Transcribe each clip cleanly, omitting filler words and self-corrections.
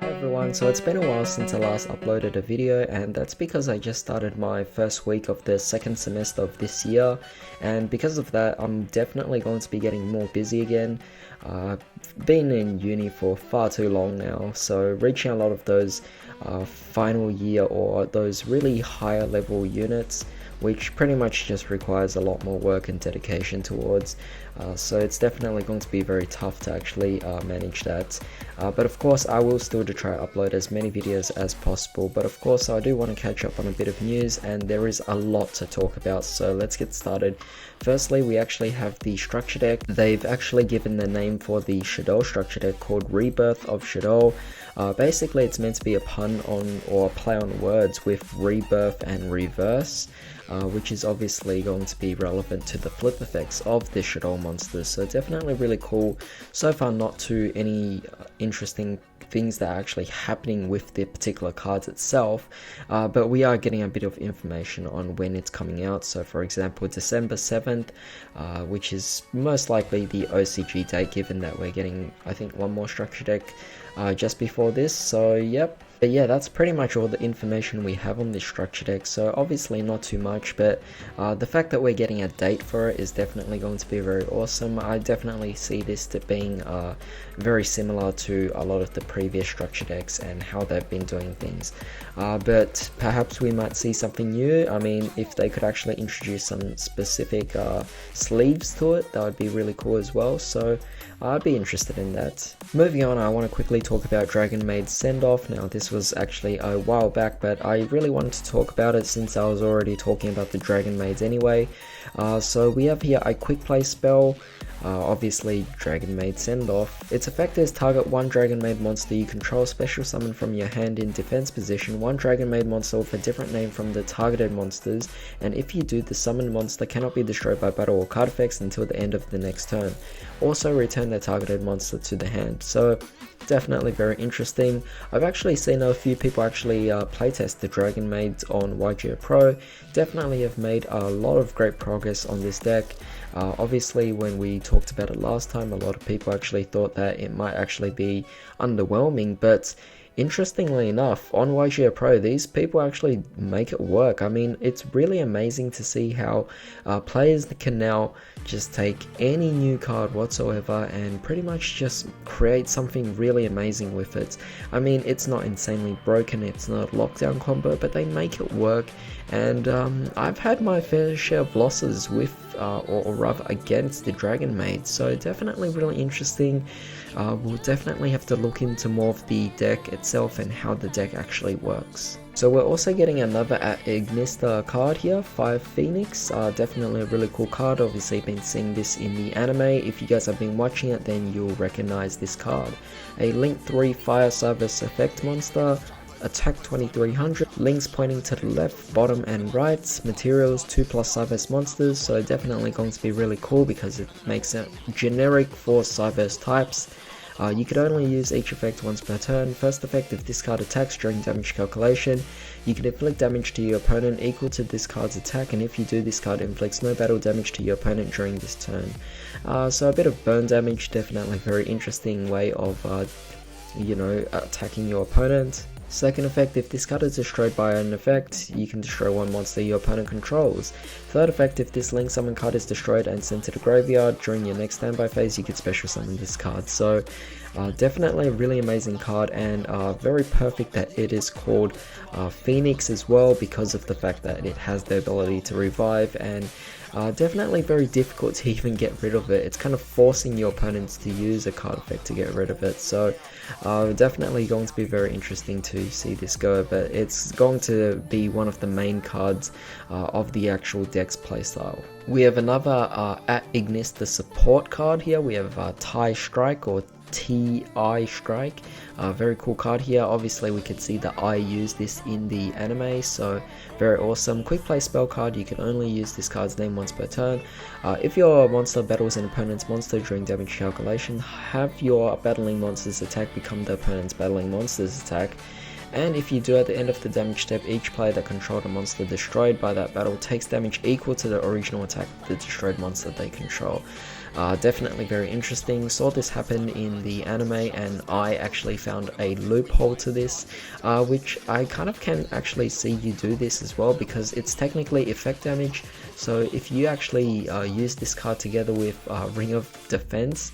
Everyone, so it's been a while since I last uploaded a video, and that's because I just started my first week of the second semester of this year, and because of that I'm definitely going to be getting more busy again. I've been in uni for far too long now, so reaching a lot of those final year or those really higher level units, which pretty much just requires a lot more work and dedication towards, so it's definitely going to be very tough to actually manage that, but of course I will still try to upload as many videos as possible. But of course I do want to catch up on a bit of news, and there is a lot to talk about, so let's get started. Firstly, we actually have the structure deck. They've actually given the name for the Shaddoll structure deck called Rebirth of Shaddoll. Basically it's meant to be a pun on, or a play on words with rebirth and reverse, which is obviously going to be relevant to the flip effects of the Shaddoll monsters, so definitely really cool. So far not too any interesting things that are actually happening with the particular cards itself, but we are getting a bit of information on when it's coming out. So for example, December 7th, which is most likely the OCG date, given that we're getting, I think, one more structure deck just before this. So yep. But yeah, that's pretty much all the information we have on this structure deck, so obviously not too much, but the fact that we're getting a date for it is definitely going to be very awesome. I definitely see this to being very similar to a lot of the previous structure decks and how they've been doing things, but perhaps we might see something new. I mean, if they could actually introduce some specific sleeves to it, that would be really cool as well, so I'd be interested in that. Moving on, I want to quickly talk about Dragon Maid's send-off. Now this was actually a while back, but I really wanted to talk about it since I was already talking about the Dragon Maids anyway. So we have here a quick play spell, obviously Dragon Maid send-off. Its effect is target one Dragon Maid monster you control, special summon from your hand in defense position, one Dragon Maid monster with a different name from the targeted monsters, and if you do, the summoned monster cannot be destroyed by battle or card effects until the end of the next turn. Also return the targeted monster to the hand. So definitely very interesting. I've actually seen a few people actually playtest the Dragon Maids on Yugioh Pro. Definitely have made a lot of great progress on this deck. Obviously when we talked about it last time, a lot of people actually thought that it might actually be underwhelming, but interestingly enough, on Yugioh Pro, these people actually make it work. I mean, it's really amazing to see how players can now just take any new card whatsoever and pretty much just create something really amazing with it. I mean, it's not insanely broken, it's not a lockdown combo, but they make it work, and I've had my fair share of losses with, or rather against, the Dragon Maid, so definitely really interesting. We'll definitely have to look into more of the deck itself and how the deck actually works. So we're also getting another Ignista card here, 5 Phoenix, definitely a really cool card. Obviously been seeing this in the anime. If you guys have been watching it, then you'll recognize this card. A Link 3 Fire Service effect monster, attack 2300, links pointing to the left, bottom and right, materials 2+ Cyverse monsters, so definitely going to be really cool because it makes it generic for Cyverse types. You could only use each effect once per turn. First effect, if this card attacks during damage calculation, you can inflict damage to your opponent equal to this card's attack, and if you do, this card inflicts no battle damage to your opponent during this turn. So a bit of burn damage, definitely very interesting way of attacking your opponent. Second effect, if this card is destroyed by an effect, you can destroy one monster your opponent controls. Third effect, if this link summon card is destroyed and sent to the graveyard during your next standby phase, you could special summon this card. So definitely a really amazing card, and very perfect that it is called Phoenix as well, because of the fact that it has the ability to revive, and definitely very difficult to even get rid of it. It's kind of forcing your opponents to use a card effect to get rid of it, so definitely going to be very interesting to see this go, but it's going to be one of the main cards of the actual deck's playstyle. We have another at Ignista support card here. We have TI Strike, or TI Strike, very cool card here. Obviously we could see that I use this in the anime, so very awesome. Quick play spell card, you can only use this card's name once per turn. If your monster battles an opponent's monster during damage calculation, have your battling monster's attack become the opponent's battling monster's attack, and if you do at the end of the damage step, each player that controlled a monster destroyed by that battle takes damage equal to the original attack of the destroyed monster they control. Definitely very interesting. Saw this happen in the anime, and I actually found a loophole to this, which I kind of can actually see you do this as well, because it's technically effect damage. So if you actually use this card together with Ring of Defense,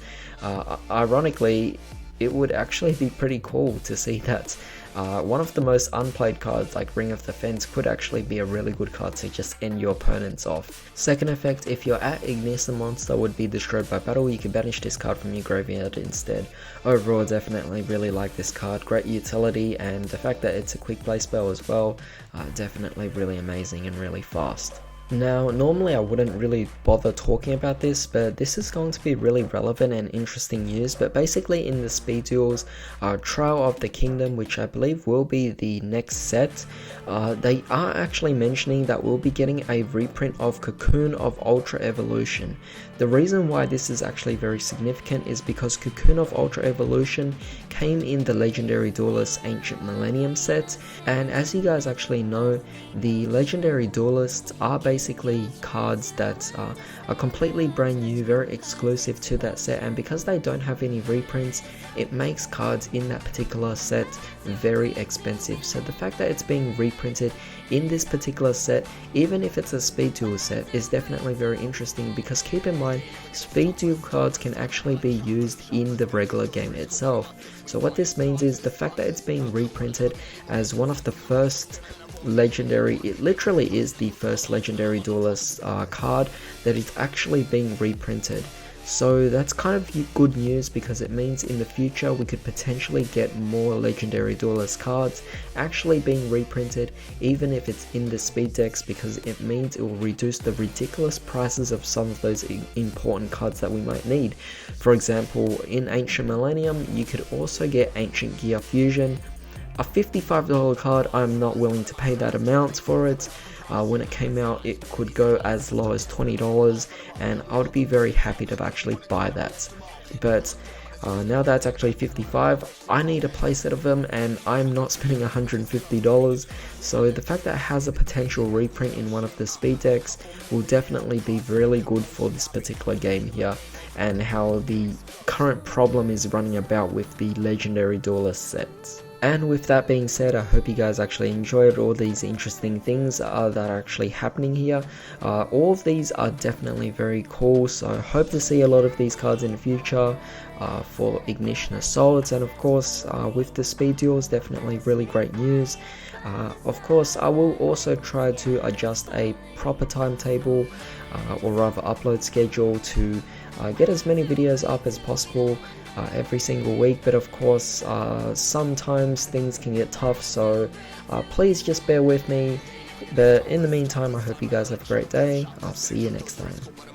ironically, it would actually be pretty cool to see that one of the most unplayed cards like Ring of Defense could actually be a really good card to just end your opponents off. Second effect, if you're at Ignis, the monster would be destroyed by battle, you can banish this card from your graveyard instead. Overall, definitely really like this card, great utility, and the fact that it's a quick play spell as well, definitely really amazing and really fast. Now, normally I wouldn't really bother talking about this, but this is going to be really relevant and interesting news. But basically in the speed duels, Trial of the Kingdom, which I believe will be the next set, they are actually mentioning that we'll be getting a reprint of Cocoon of Ultra Evolution. The reason why this is actually very significant is because Cocoon of Ultra Evolution came in the Legendary Duelist Ancient Millennium set, and as you guys actually know, the Legendary Duelists are basically cards that are completely brand new, very exclusive to that set, and because they don't have any reprints, it makes cards in that particular set very expensive. So the fact that it's being reprinted in this particular set, even if it's a speed duel set, is definitely very interesting, because keep in mind, speed duel cards can actually be used in the regular game itself. So what this means is the fact that it's being reprinted as one of the first legendary, it literally is the first Legendary Duelist card that is actually being reprinted. So that's kind of good news, because it means in the future we could potentially get more Legendary Duelist cards actually being reprinted, even if it's in the speed decks, because it means it will reduce the ridiculous prices of some of those important cards that we might need. For example, in Ancient Millennium, you could also get Ancient Gear Fusion, a $55 card. I'm not willing to pay that amount for it. When it came out, it could go as low as $20, and I would be very happy to actually buy that. But now that's actually $55, I need a playset of them, and I'm not spending $150. So the fact that it has a potential reprint in one of the speed decks will definitely be really good for this particular game here, and how the current problem is running about with the Legendary Duelist sets. And with that being said, I hope you guys actually enjoyed all these interesting things that are actually happening here. All of these are definitely very cool, so I hope to see a lot of these cards in the future for Ignition Assaults, and of course with the speed duels, definitely really great news. Of course, I will also try to adjust a proper timetable, or rather upload schedule, to get as many videos up as possible every single week, but of course sometimes things can get tough, so please just bear with me. But in the meantime, I hope you guys have a great day. I'll see you next time.